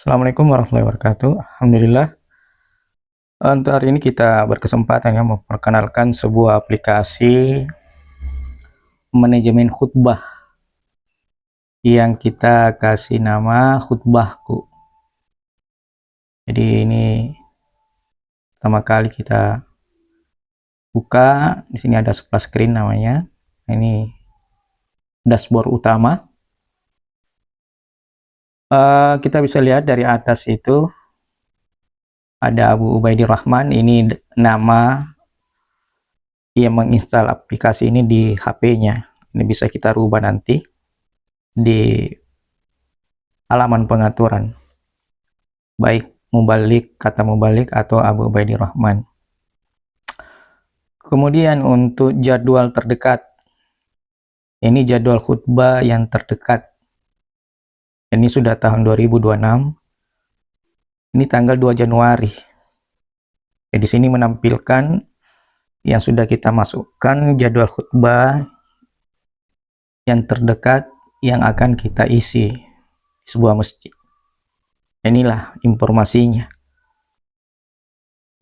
Assalamualaikum warahmatullahi wabarakatuh. Alhamdulillah, untuk hari ini kita berkesempatan ya memperkenalkan sebuah aplikasi manajemen khutbah yang kita kasih nama Khutbahku. Jadi ini pertama kali kita buka, di sini ada splash screen namanya. Ini dashboard utama. Kita bisa lihat dari atas itu ada Abu Ubaidir Rahman, ini nama yang menginstal aplikasi ini di HP-nya. Ini bisa kita rubah nanti di halaman pengaturan, baik mubalik, kata mubalik, atau Abu Ubaidir Rahman. Kemudian untuk jadwal terdekat, ini jadwal khutbah yang terdekat. Ini sudah tahun 2026. Ini tanggal 2 Januari. Di sini menampilkan yang sudah kita masukkan jadwal khutbah yang terdekat yang akan kita isi di sebuah masjid. Inilah informasinya.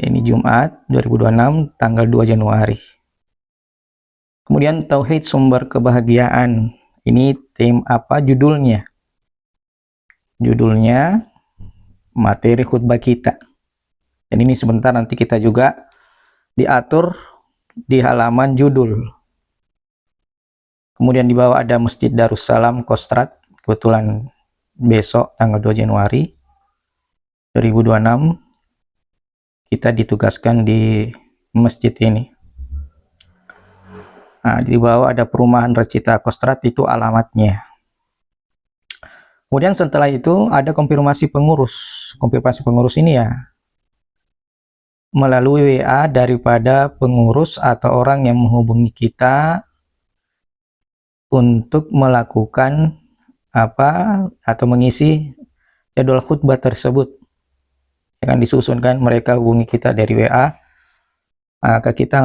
Ini Jumat 2026 tanggal 2 Januari. Kemudian tauhid sumber kebahagiaan. Ini tema apa judulnya? Judulnya materi khutbah kita. Dan ini sebentar nanti kita juga diatur di halaman judul. Kemudian di bawah ada Masjid Darussalam Kostrad. Kebetulan besok tanggal 2 Januari 2026 kita ditugaskan di masjid ini. Nah, di bawah ada perumahan Recita Kostrad, itu alamatnya. Kemudian setelah itu ada konfirmasi pengurus. Konfirmasi pengurus ini ya melalui WA daripada pengurus atau orang yang menghubungi kita untuk melakukan apa atau mengisi jadwal khutbah tersebut. Akan disusunkan, mereka hubungi kita dari WA, maka kita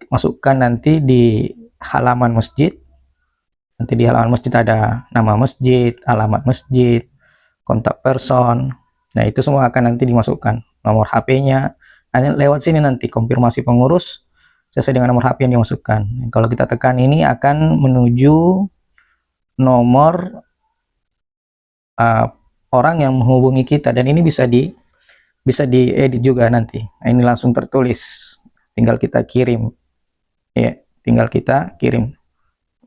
masukkan nanti di halaman masjid. Nanti di halaman masjid ada nama masjid, alamat masjid, kontak person. Nah, itu semua akan nanti dimasukkan. Nomor HP-nya. Hanya lewat sini nanti konfirmasi pengurus sesuai dengan nomor HP yang dimasukkan. Kalau kita tekan ini akan menuju nomor orang yang menghubungi kita, dan ini bisa diedit juga nanti. Nah, ini langsung tertulis. Tinggal kita kirim. Ya, tinggal kita kirim.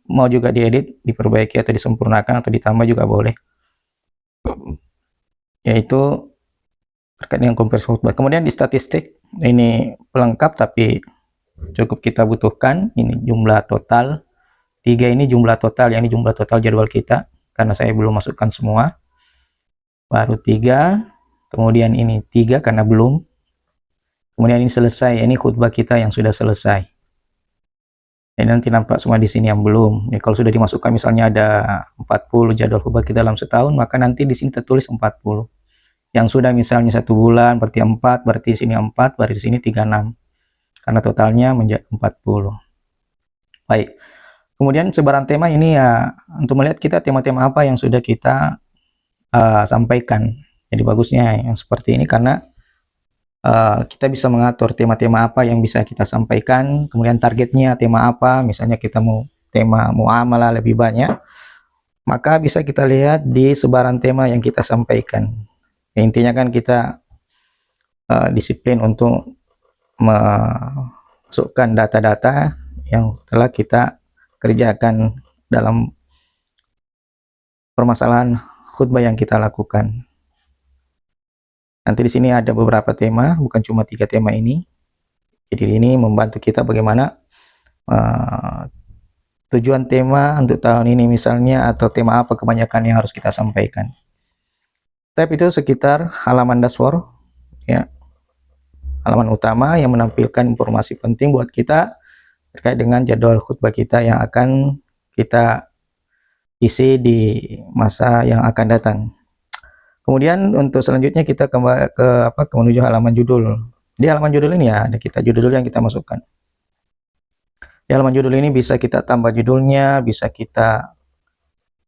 Mau juga diedit, diperbaiki atau disempurnakan atau ditambah juga boleh. Yaitu terkait dengan konversi khutbah. Kemudian di statistik, ini pelengkap tapi cukup kita butuhkan. Ini jumlah total 3, ini jumlah total, ini jumlah total jadwal kita, karena saya belum masukkan semua. Baru 3, kemudian ini 3 karena belum. Kemudian ini selesai, ini khutbah kita yang sudah selesai. Ini nanti nampak semua di sini yang belum. Ya, kalau sudah dimasukkan misalnya ada 40 jadwal khutbah kita dalam setahun, maka nanti di sini tertulis 40. Yang sudah misalnya 1 bulan berarti 4, berarti di sini 4, berarti di sini 36. Karena totalnya menjadi 40. Baik. Kemudian sebaran tema ini ya untuk melihat kita tema-tema apa yang sudah kita sampaikan. Jadi bagusnya yang seperti ini karena kita bisa mengatur tema-tema apa yang bisa kita sampaikan, kemudian targetnya tema apa. Misalnya kita mau tema muamalah lebih banyak, maka bisa kita lihat di sebaran tema yang kita sampaikan. Ya, intinya kan kita disiplin untuk masukkan data-data yang telah kita kerjakan dalam permasalahan khutbah yang kita lakukan. Nanti di sini ada beberapa tema, bukan cuma 3 tema ini. Jadi ini membantu kita bagaimana tujuan tema untuk tahun ini misalnya, atau tema apa kebanyakan yang harus kita sampaikan. Tab itu sekitar halaman dashboard, ya, halaman utama yang menampilkan informasi penting buat kita terkait dengan jadwal khutbah kita yang akan kita isi di masa yang akan datang. Kemudian untuk selanjutnya kita kembali ke menuju halaman judul. Di halaman judul ini ya ada kita judul yang kita masukkan. Di halaman judul ini bisa kita tambah judulnya, bisa kita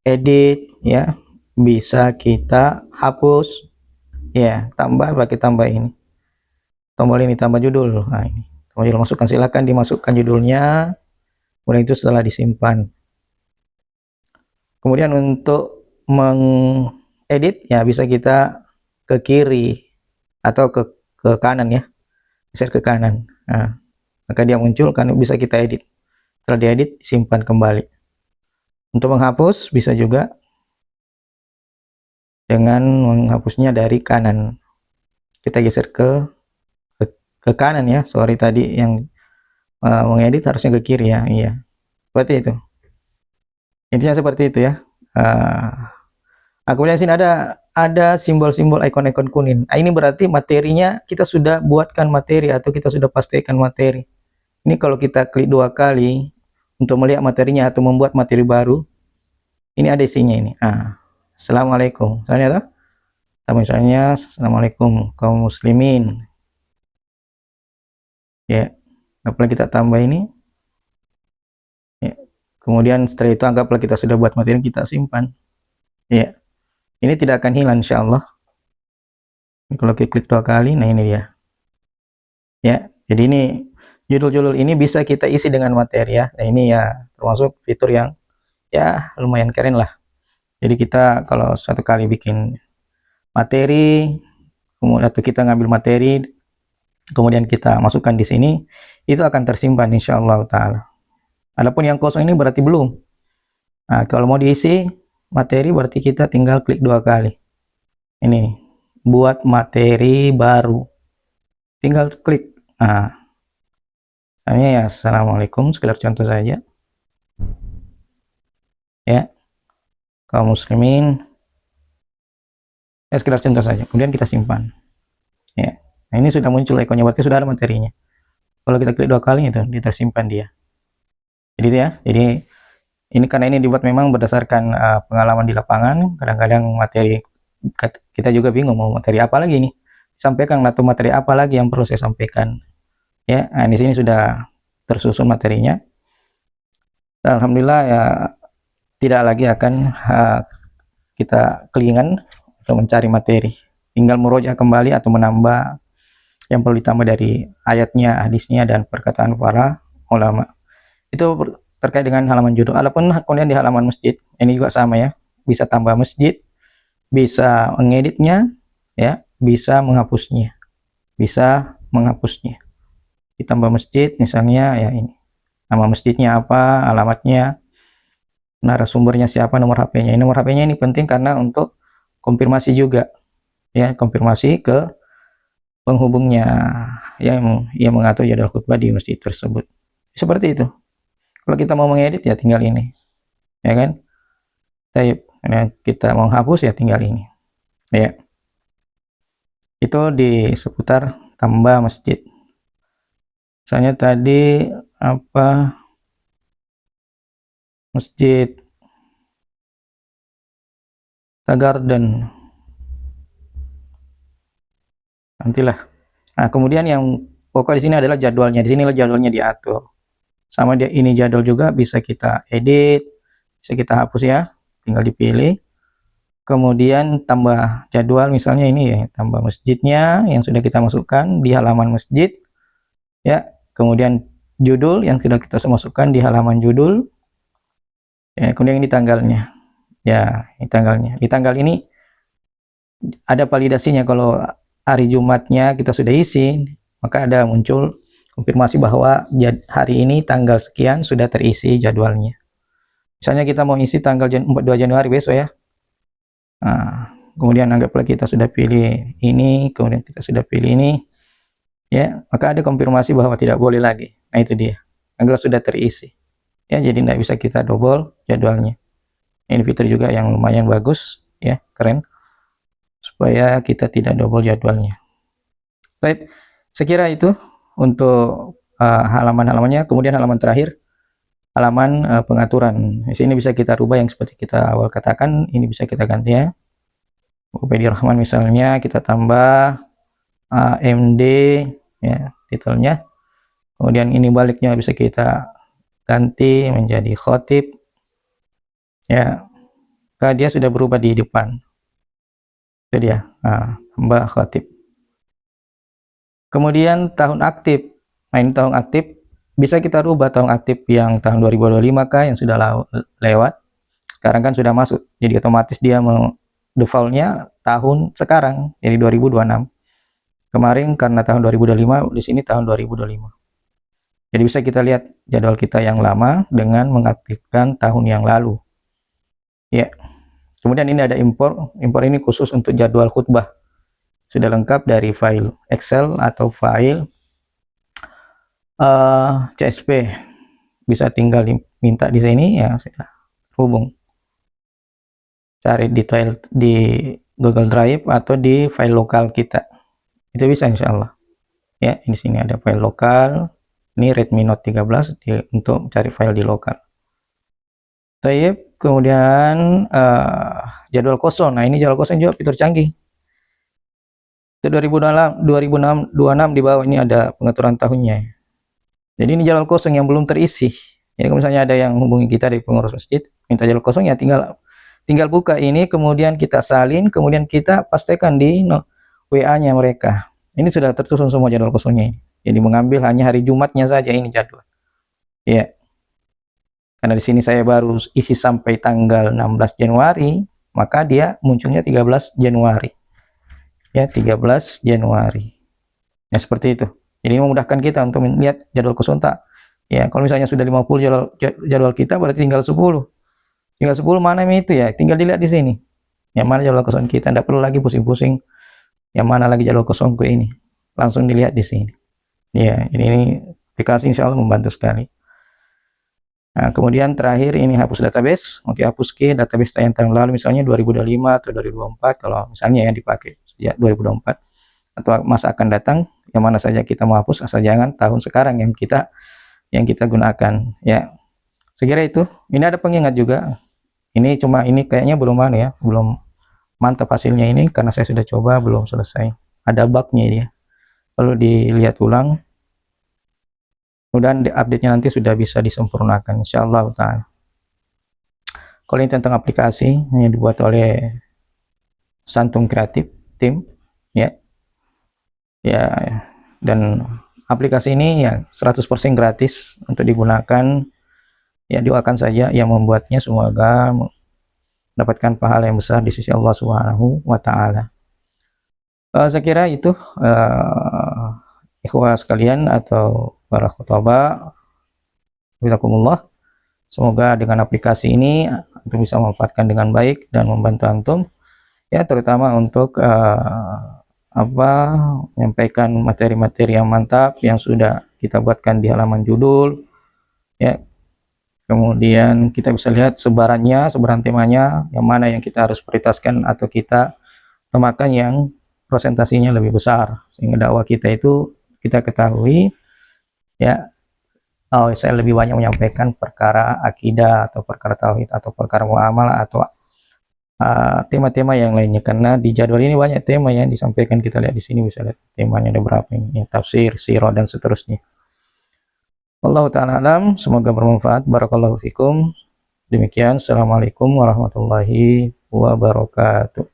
edit ya, bisa kita hapus. Ya, pakai tambah ini. Tombol ini tambah judul. Nah, ini. Tombol judul masukkan, silakan dimasukkan judulnya. Kemudian itu setelah disimpan. Kemudian untuk mengedit ya bisa kita ke kiri atau ke kanan ya. Geser ke kanan. Nah, maka dia muncul kan bisa kita edit. Setelah diedit, simpan kembali. Untuk menghapus bisa juga dengan menghapusnya dari kanan. Kita geser ke kanan ya. Sorry tadi yang mengedit harusnya ke kiri ya. Iya. Seperti itu. Intinya seperti itu ya. Kemudian sini ada simbol-simbol ikon-ikon kuning. Ini berarti materinya kita sudah buatkan materi atau kita sudah pastikan materi. Ini kalau kita klik 2 kali untuk melihat materinya atau membuat materi baru, ini ada isinya ini. Assalamualaikum. Misalnya Assalamualaikum kaum muslimin. Ya, anggaplah kita tambah ini. Ya. Kemudian setelah itu anggaplah kita sudah buat materi, kita simpan. Ya. Ini tidak akan hilang insyaallah. Kalau kita klik 2 kali, nah ini dia. Ya, jadi ini judul-judul ini bisa kita isi dengan materi ya. Nah, ini ya termasuk fitur yang ya lumayan keren lah. Jadi kita kalau suatu kali bikin materi, kemudian atau kita ngambil materi, kemudian kita masukkan di sini, itu akan tersimpan insyaallah taala. Adapun yang kosong ini berarti belum. Nah, kalau mau diisi materi berarti kita tinggal klik 2 kali. Ini buat materi baru. Tinggal klik. Nah, misalnya ya Assalamualaikum, sekedar contoh saja. Ya, kaum muslimin. Ya, sekedar contoh saja. Kemudian kita simpan. Ya. Nah, ini sudah muncul ikonnya, berarti sudah ada materinya. Kalau kita klik 2 kali itu kita simpan dia. Jadi itu ya. Jadi ini karena ini dibuat memang berdasarkan pengalaman di lapangan. Kadang-kadang materi kita juga bingung mau materi apa lagi ini sampaikan atau materi apa lagi yang perlu saya sampaikan. Ya, nah, di sini sudah tersusun materinya. Dan alhamdulillah ya tidak lagi akan kita kelingan untuk mencari materi. Tinggal meroja kembali atau menambah yang perlu ditambah dari ayatnya, hadisnya, dan perkataan para ulama. Itu terkait dengan halaman judul. Adapun kemudian di halaman masjid, ini juga sama ya. Bisa tambah masjid, bisa mengeditnya, ya, bisa menghapusnya. Bisa menghapusnya. Ditambah masjid, misalnya ya ini. Nama masjidnya apa, alamatnya, narasumbernya siapa, nomor HP-nya. Nomor HP-nya ini penting karena untuk konfirmasi juga. Ya, konfirmasi ke penghubungnya yang mengatur jadwal khutbah di masjid tersebut. Seperti itu. Kalau kita mau mengedit ya tinggal ini. Ya kan? Kita mau hapus ya tinggal ini. Ya. Itu di seputar tambah masjid. Misalnya tadi apa masjid Garden. Nantilah. Nah, kemudian yang pokok di sini adalah jadwalnya. Di sinilah jadwalnya diatur. Sama dia ini jadwal juga bisa kita edit, bisa kita hapus ya. Tinggal dipilih. Kemudian tambah jadwal misalnya ini ya, tambah masjidnya yang sudah kita masukkan di halaman masjid. Ya, kemudian judul yang sudah kita masukkan di halaman judul. Ya, kemudian ini tanggalnya. Ya, ini tanggalnya. Di tanggal ini ada validasinya kalau hari Jumatnya kita sudah isi, maka ada muncul konfirmasi bahwa hari ini tanggal sekian sudah terisi jadwalnya. Misalnya kita mau isi tanggal 2 Januari besok ya. Nah, kemudian anggaplah kita sudah pilih ini, kemudian kita sudah pilih ini, ya, maka ada konfirmasi bahwa tidak boleh lagi. Nah, itu dia. Tanggal sudah terisi. Ya, jadi tidak bisa kita double jadwalnya. Ini fitur juga yang lumayan bagus, ya, keren. Supaya kita tidak double jadwalnya. Baik, sekira itu untuk halaman-halamannya. Kemudian halaman terakhir, halaman pengaturan. Di sini bisa kita rubah yang seperti kita awal katakan. Ini bisa kita ganti ya. Ubaidir Rahman misalnya kita tambah AMD ya titelnya. Kemudian ini baliknya bisa kita ganti menjadi khotib. Ya, dia sudah berubah di depan. Itu dia. Nah, hamba khatib. Kemudian tahun aktif. Nah, ini tahun aktif bisa kita rubah tahun aktif yang tahun 2025 kah yang sudah lewat. Sekarang kan sudah masuk. Jadi otomatis dia mau defaultnya tahun sekarang, jadi 2026. Kemarin karena tahun 2025, di sini tahun 2025. Jadi bisa kita lihat jadwal kita yang lama dengan mengaktifkan tahun yang lalu. Ya. Kemudian ini ada impor. Impor ini khusus untuk jadwal khutbah. Sudah lengkap dari file Excel atau file CSV. Bisa tinggal minta di sini ya sudah hubung. Cari detail di Google Drive atau di file lokal kita. Itu bisa insya Allah. Ya, di sini ada file lokal. Ini Redmi Note 13 untuk cari file di lokal. Taib, kemudian jadwal kosong. Nah, ini jadwal kosong juga fitur canggih. Itu 2026 di bawah ini ada pengaturan tahunnya. Jadi ini jadwal kosong yang belum terisi. Jadi kalau misalnya ada yang hubungi kita dari pengurus masjid, minta jadwal kosong ya tinggal buka ini, kemudian kita salin, kemudian kita pastikan di WA-nya mereka. Ini sudah tersusun semua jadwal kosongnya ini. Jadi mengambil hanya hari Jumatnya saja ini jadwal. Ya. Karena di sini saya baru isi sampai tanggal 16 Januari, maka dia munculnya 13 Januari. Ya, 13 Januari. Ya, seperti itu. Jadi memudahkan kita untuk melihat jadwal kosong tak. Ya, kalau misalnya sudah 50 jadwal kita berarti tinggal 10. Tinggal 10 mana itu ya? Tinggal dilihat di sini. Yang mana jadwal kosong kita, tidak perlu lagi pusing-pusing. Yang mana lagi jadwal kosongku ini. Langsung dilihat di sini. Ya, ini aplikasi insya Allah membantu sekali. Nah, kemudian terakhir ini hapus database. Oke, hapus ke database yang tahun lalu misalnya 2025 atau 2024 kalau misalnya yang dipakai sejak 2024 atau masa akan datang yang mana saja kita mau hapus asal jangan tahun sekarang yang kita gunakan ya. Sekira itu. Ini ada pengingat juga. Ini kayaknya belum ya, belum mantap hasilnya ini karena saya sudah coba belum selesai. Ada bugnya dia. Perlu dilihat ulang. Mudah-mudahan update-nya nanti sudah bisa disempurnakan insyaallah taala. Kalau ini tentang aplikasi yang dibuat oleh Santum Kreatif Tim ya. Ya, dan aplikasi ini ya 100% gratis untuk digunakan. Ya, doakan saja yang membuatnya semoga mendapatkan pahala yang besar di sisi Allah Subhanahu wa taala. Saya kira itu ikhwah sekalian atau para khutbah, Bismillah. Semoga dengan aplikasi ini antum bisa memanfaatkan dengan baik dan membantu antum ya, terutama untuk menyampaikan materi-materi yang mantap yang sudah kita buatkan di halaman judul ya. Kemudian kita bisa lihat sebaran temanya, yang mana yang kita harus prioritaskan atau kita utamakan yang presentasinya lebih besar sehingga dakwah kita itu kita ketahui ya. Saya lebih banyak menyampaikan perkara akidah atau perkara tauhid atau perkara muamalah atau tema-tema yang lainnya, karena di jadwal ini banyak tema yang disampaikan. Kita lihat di sini bisa lihat temanya ada berapa ini, tafsir, sirah dan seterusnya. Wallahu ta'ala alam, semoga bermanfaat. Barakallahu fikum. Demikian, assalamualaikum warahmatullahi wabarakatuh.